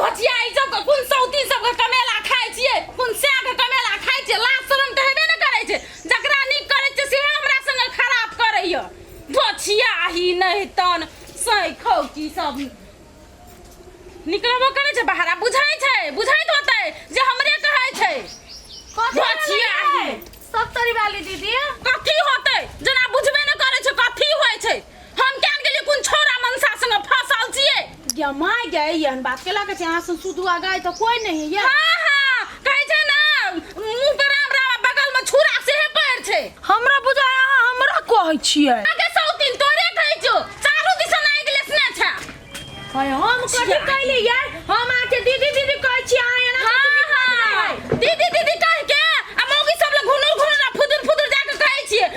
भचिया ई सब कोन सौती सब के कमेला खाइ छियै कोन से के कमेला खाइ छियै लाज शरम त हेबे न करै छै जकरा नीक करै छै से हमरा संग खराब करैय भचिया ही नहीं तन सही खौ की सब निकलबो करे छै बाहर बुझाइ छै बुझाइत होतै जे हमरे कहै छै भचिया ही सब तरी वाली दीदी कथी होतै जना बुझबे न करे छै कथी होय छै हम केन गेलिए कोन छोरा मनसा संग फंसल छियै या माय गए यहन बात केला के यहाँ से सुदुआ गाय तो कोई नहीं है हां हां कहै छै ना मुंह पर राम राम बगल में छुरा से है पैर छै हमरा बुझाय अहाँ हमरा कहै छियै आगे सौतीन तोरे कहै छौ चारू दिसन आइ गेले स्ने छै हाय हम कथि कहली यार हम आके दीदी दीदी कहै छी अहाँ एना हां दीदी दीदी कह के आ मौगी सब ल घुनुर घुनुर फुदुर फुदुर जाके कहै छियै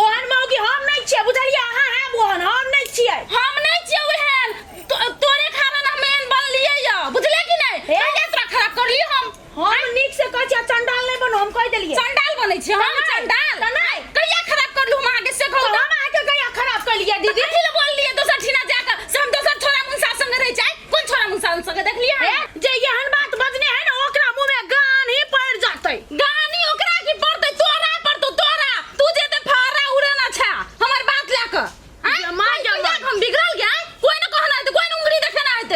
ओहन मौगी हम नहीं छियै बुझलिए अहाँ है ओहन हम नहीं छियै हम नहीं छियै ओहन तोरे कारण हम एन बनलिए य बुझले कि नहीं कहिया तोरा खराब करली हम नीक से कहै छी चंडाल नहीं बनो हम कह देलिए चंडाल बनै छी हम चंडाल नहीं कहिया खराब करलू हम आगे से कहू हम आके कहिया खराब कर लिया दीदी कथि ल बोल लिए दोसर ठिना जाके से हम दोसर छोरा मुंसा संग रह जाय कोन छोरा मुंसा संग देख लिया जे एहन बात बजने है ना ओकरा मुंह में गान ही पड़ जातै गानी ओकरा की पड़तै तोरा पड़तौ तोरा तू जे ते फारा उड़े ना छा हमर बात ले के हम बिगड़ल गए कोई न कहना है कोई न उंगली देखे ना है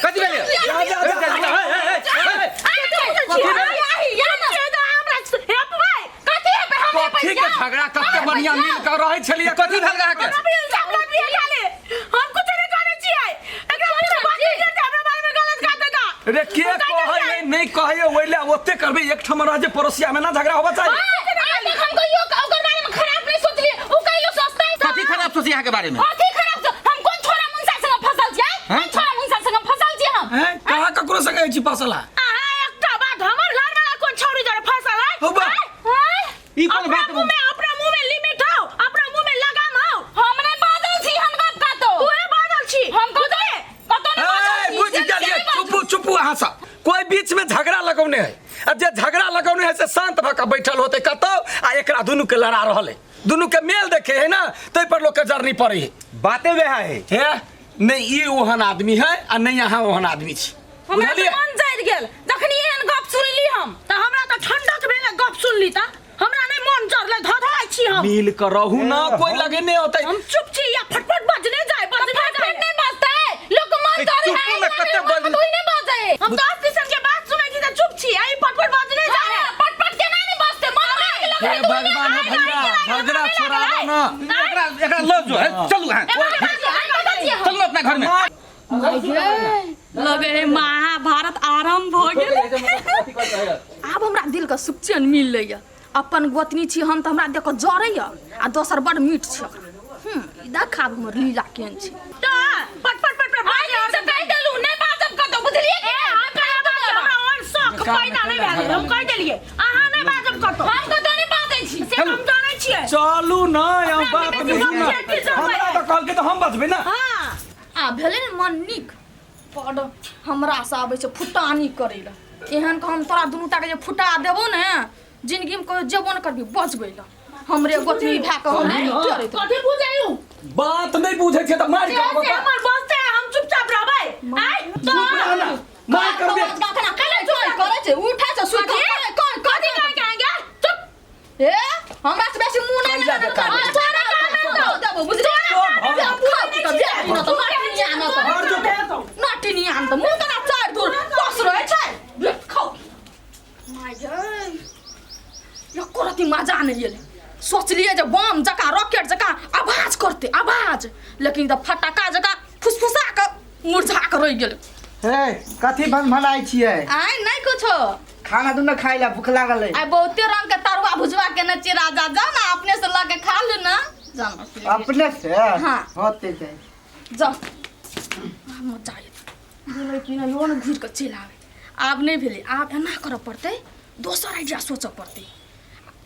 कथि भेलै कथि के झगड़ा कते बढ़िया मिल कर रहै छलिए कथि झगड़ा के हम कुछ नहीं करे छियै एकरा बात के हमरा बारे में गलत बात का रे के कहै नहीं कहै ओइले ओते करबे एक ठम रह जे पड़ोसिया में ना झगड़ा होबा चाहिए हम कहियो ओकर बारे में खराब नहीं सोचलिए उ कहियो सोचतै कथि खराब सोची यहाँ के बारे में कथि खराब हम कोन छोरा मुंसा संग फंसल छियै कोन छोरा मुंसा संग फंसल छियै हम हैं कहां ककरो संग छी फसला एकटा बात हमर घर वाला कोन छौरी जरे फंसल है हो बा ई कोन बात अपना मुंह में लिमिट हो अपना मुंह में लगाम हो हम नहीं बादल छी हम बात का तो तू बादल छी हम कतो नहीं बुझ गेलिए चुप चुप अहाँ सब कोई बीच में झगड़ा लगौने है आ जे झगड़ा लगौने है से शांत भऽ के बैठल होते कतौ आ एकरा दुनू के लड़ा रहल है दुनू के मेल देखे है ना तै पर लोग के जरनी पड़े है बाते वे है नहीं ई ओहन आदमी है आ नहीं अहाँ ओहन आदमी छी हमरा तो मन जाइत गेल जखनी एहन गप सुनली हम त हमरा त ठंडक भेले गप सुनली त हमरा नहीं मन जरले धधाइ छी हम मिल कर रहू ना कोई लगे नहीं होते हम चुप छी या फटफट बजने जाए नहीं बजता है लोग मन कर है तू नहीं बजे हम 10 दिसन के बात सुनै छी त चुप छी आई फटफट बजने जाए पटपट के नहीं बजते मन हे भगवान भैया झगड़ा छोड़ाओ ना एकरा लो जो है चलू हां चलो अपना घर में लगे है महाभारत आरंभ हो गेल अब हमरा दिल का सुख चैन मिल लैया अपन गोतनी छी हम त हमरा देख के जरैया आ दोसर बड़ मीठ छी देखा हमर लीला केन छी त पटपट बाजे से कह देलू नहीं बाजब कतो बुझलिए कि हम कह देलिए हमरा और शौक पैदा नहीं भेल हम कह देलिए अहाँ नहीं बाजब कतो हम कतो नहीं बाजै छी से हम जानै छियै चलू ना यहां बात बुझू ना हमरा त कहल के त हम बजबै ना हां आ भेले न मन निक पड़ हमरा से आबै छै फुटानी करै ला एहन के हम तोरा दुनू टा के जे फुटा देबो ने जिंदगी में कोई जेबो न करबी बचबै ला हमरे गोतनी भा के हम करे कथि बुझायू बात नहीं बुझै छै त मार के से हमर बसते हम चुपचाप रहबै आइ तो मार कर दे कखना कले जोर करे छै उठा छै सुत कोन कथि कह के आएंगे चुप ए हमरा से बेसी मुंह नहीं लगा तोरा काम देबो बुझलिए नाटी नहीं आन त मुंह तना चार दूर बस रहे छै खाओ माय गॉड यो कोरती मजा नहीं एले सोच लिए जे बम जका रॉकेट जका आवाज करते आवाज लेकिन द फटाका जका फुसफुसा के मुरझा के रह गेल हे कथि भलाई छियै आइ नहीं कुछो खाना दुना खाइला भूख लागल है आई बहुते रंग के तरुआ भुजवा के न चिरा जा जाओ ना अपने से लाके खा लू ना जाना अपने से हां होते जाए जा हम जाए बोले कि ना लोन घुर के चल आवे आब नहीं भेले आब एना कर पड़ते दोसर आइडिया सोच पड़ते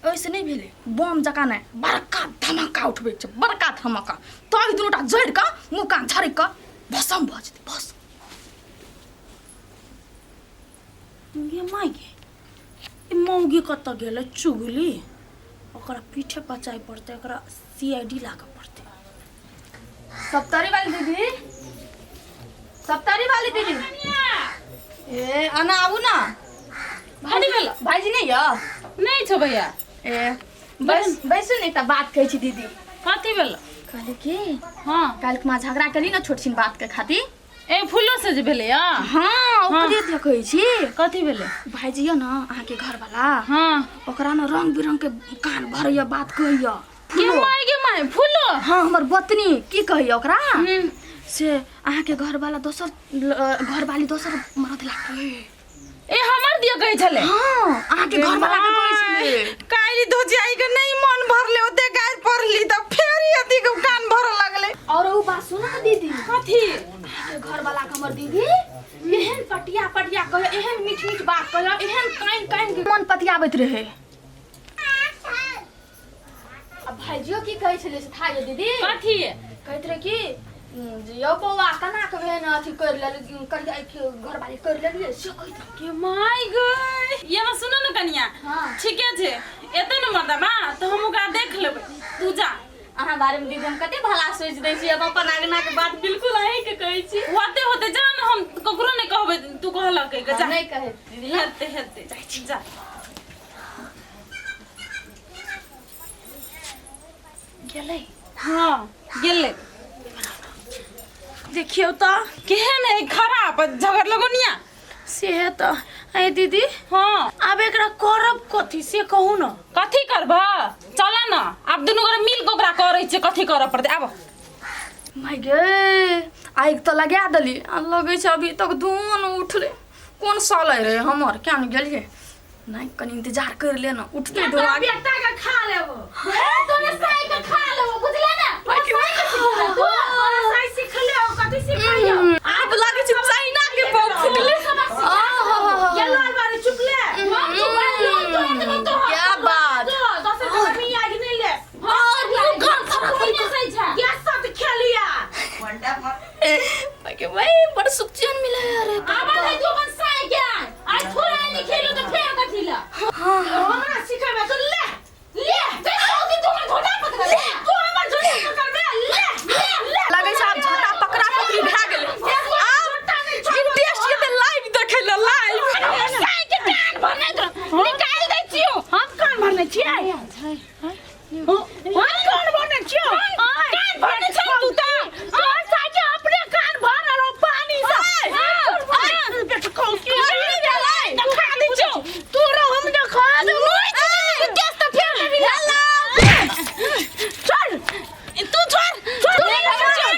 ऐसे नहीं भेले बम जका ना बड़का धमाका उठबे छ बड़का धमाका तो दुनूटा जड़ के मुंह कान छाड़ी के भसम भ जेते बस ये माइगे ए मौगी कत गेल चुगली ओकरा पीठे पचाई पड़ते ओकरा सीआईडी लागे पड़ते सब तरी वाली दीदी सप्तारी वाली दीदी ए आना आबू ना भाजी भेल भाईजी नहीं है नहीं छो भैया ए बस बैसू नहीं त बात कहै छी दीदी कथी भेल कहले की हाँ काल के मां झगड़ा करी ना छोट छिन बात के खातिर ए फूलो से जे भेले या हाँ ओकरे देखै छी कथी भेले भाईजी है ना अहाँ के घर वाला हाँ ओकरा ना रंग बिरंग के कान भरैया बात कहैया के माय फूलो हाँ हमर बतनी की कहैया ओकरा से अहाँ के घर वाला दोसर घर वाली दोसर मरद लागै ए हमर दिया कहै छले हाँ अहाँ के घर वाला के कहै छले काली धोजियाई के नहीं मन भरले ओते गाय पड़ली त फेर यदि के कान भर लगले और उ बात सुन ना दीदी कथी के घर वाला के हमर दीदी एहन पटिया पटिया कहे एहन मीठ मीठ बात कहे एहन काइन काइन के मन पतियाबैत रहे अब भाईजियो की कहै छले से था ये दीदी कथी कहैत रहे कि यो बौआ कना के भेन अथी कर ले कर घर वाली कर लेलिए से कहैत के माय गय ये म सुन न कनिया हाँ। ठीके छे एते न मर्दमा तो हम ओकरा देख लेबै तू जा अहाँ बारे में दीदी हम कते भला सोच दै छी अब अपन आगना के बात बिल्कुल अहीं के कहै छी होते होते जा न हम ककरो नहीं कहबै तू कहलकै के जा नहीं कहे दीदी हेते हेते जा जा गेलै हाँ गेले देखियो त केहन है खराब झगड़ लगोनिया से है त ए दीदी हाँ अब एकरा करब कथी से कहू न कथी करबा चल न अब दुनु गोरे मिल के ओकरा करै छै कथी करब पड़ते आब माय गे आइग त लगा देली आ लगै छै अभी तक धुआं न उठले कोन साल रे हमर क्या न गेलिए नहीं कनी इंतजार कर ले न उठते धुआं बेटा का खा लेबो तोने साई का खा लेबो बुझले ना तू साई सीख ले कथी सिखाइयो आप लागे छै चाइना के बम फुटले ये लाल बारे चुप ले हम चुप तो क्या बात दस कमी आगे नहीं ले हां कान खराब होई सही छै क्या साथ खेलिया माय गे भाई बड़ सुखचैन मिला यार आबा नहीं तू मन साई के आज थोड़ा नहीं खेलो तो फेर कथी ला हां हमरा सिखाबे तो ले ते सौदी तू मन घोटा पकड़ ले तू हमर झोली पकड़ ले लगे छै आप झोटा पकड़ा पकड़ी भए गेलै आप इंटरेस्ट के लाइव देखे ले लाइव साई के कान भरने तो निकाल दै छियो हम कान भरने छियै हम कान भरने छियो कान भरने छै तू त तोर साई के अपने कान भरल पानी से बेटा कौन की खा दै छियो तू रो हम न खा दे गैस तो फेर नहीं ला चल तू छोड़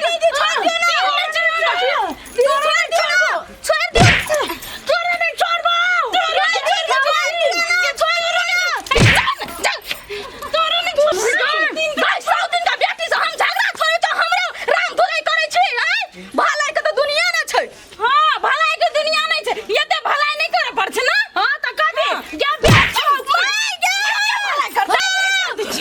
दीदी छोड़ दे ना छोड़ दे तोरे नहीं छोड़बो तोरे नहीं भाई 100 दिन का बेटी से हम झगड़ा करे तो हमरो राम भलाई करे छी भलाई के तो दुनिया न छै हां भलाई के दुनिया नहीं छै एते भलाई नहीं करे पड़ छै ना हां त कथी क्या बेटी माय गे भलाई कर माय गे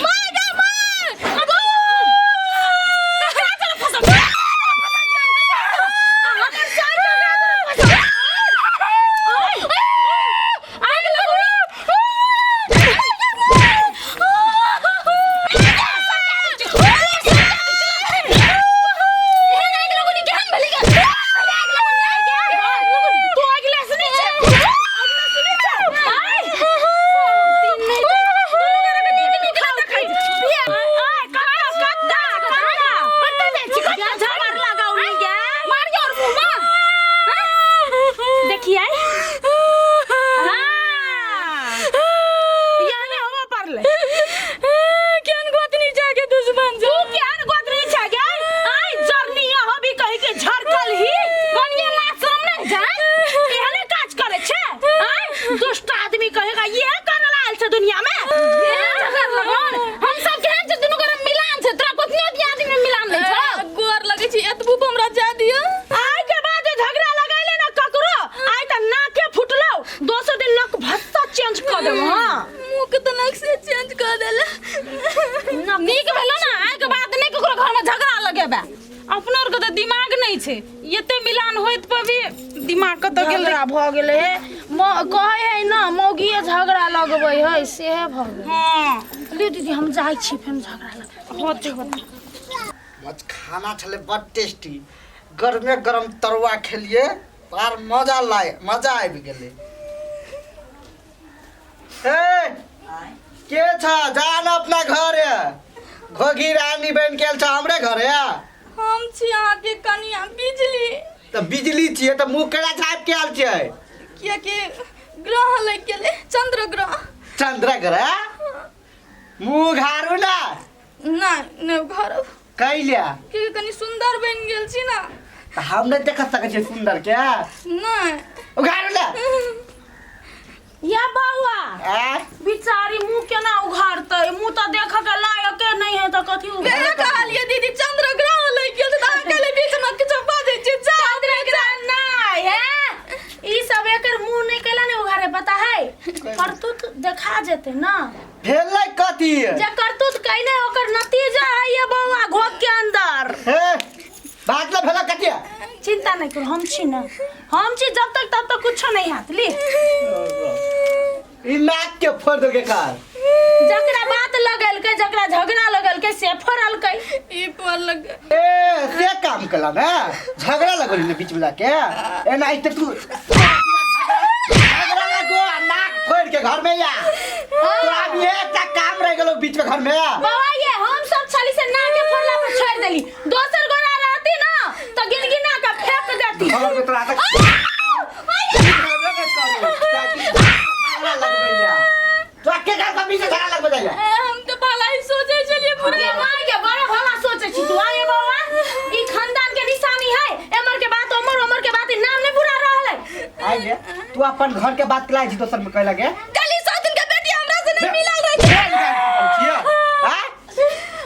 अपना और के तो दिमाग नहीं छे एते मिलान होइत पर भी दिमाग कत गेल भ गेले कहे है ना मौगिए झगड़ा लगबै है से भ गेल हां ले दीदी हम जाई छी फेन झगड़ा लगे होते बस खाना छले बड़ टेस्टी गरमे गरम तरुआ खेलिए तार मजा आबि गेलै। ए के छ जान अपना घर है घोगी रानी बन के छ हमरे घर है। हम छी अहाँ के कनिया बिजली। तो बिजली छिए तो मुंह केला झाप के आल छै किया कि ग्रह लग गेले चंद्र ग्रह मुंह घारू ना नहीं घर कैलिया कि कनी सुंदर बन गेल छी ना। हम नहीं देख सकै छी सुंदर के नहीं घारू ना या बउआ आ बिचारी मुंह केना उघारतै मुंह तो देख के लायक नहीं है तो कथी मैं कहलिए दीदी चंद्र ग्रह लग गेल त अहाँ कहले बीच में किछ बाजै छी चंद्र ग्रह नहीं है ई सब एकर मुंह नहीं केला नहीं उघारे पता है करतूत देखा जेते ना भेलै कथी जे करतूत कइने ओकर नतीजा है ये बउआ घोक के अंदर। हे बात ला भेला कथी चिंता नहीं करो हम छी ना हम छी जब तक कुछ नहीं हाथ ली ई नाक के फोड़ दोगे कार जकरा बात लगल के जकरा झगड़ा लगल के से फरल के ई पर लग ए से काम कला ना झगड़ा लगल ने बीच में लाके एना इते तू झगड़ा लगो नाक फोड़ के घर में या तोरा भी एकटा काम रह गेलो बीच में घर में बाबा ये हम सब छली से ना के फोड़ला पर छोड़ देली दोसर गोरा रहती ना तो गिनगिना का फेंक देती घर में तोरा तक तो के घर का बीच झगड़ा लग बजाया हम तो भला ही सोचे चलिए पूरे मार के बड़ा भला सोचे छी तू आए बाबा ई खानदान के निशानी है एमर के बात उमर के बात नाम नहीं पूरा रहले आई गे तू अपन घर के बात कलाई छी दोसर में कह लगे कली साथ दिन के बेटी हमरा से नहीं मिलल रही हां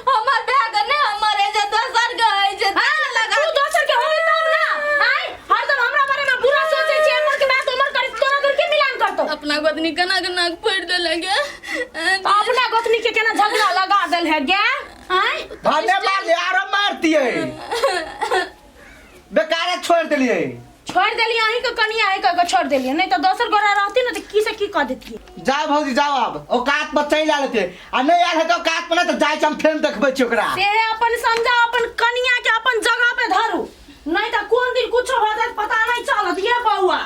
हमार बैग ने हमारे जे दोसर गए जे लगा तू दोसर के होबे तब ना आई हरदम हमरा बारे में बुरा सोचे छी एमर के बात उमर कर तोरा दूर के मिलान करतो अपना गोदनी कना के नाक फोड़ दे लगे अपना गोतनी के केना झगड़ा लगा देल है गे आई भाले मार ले आरो मारती है बेकार छोड़ देलिए छोड़ देलिए अहीं के कनिया है के छोड़ देलिए नहीं तो दोसर गोरा रहती ना तो की से की कह देती जाओ भौजी जाओ अब औकात पर चल आले थे आ नहीं आल है तो औकात पर ना तो जाय हम फेर देखबै छी ओकरा से अपन समझा अपन कनिया के अपन जगह पे धरू नहीं तो कोन दिन कुछ हो जात पता नहीं चलत ये बउआ।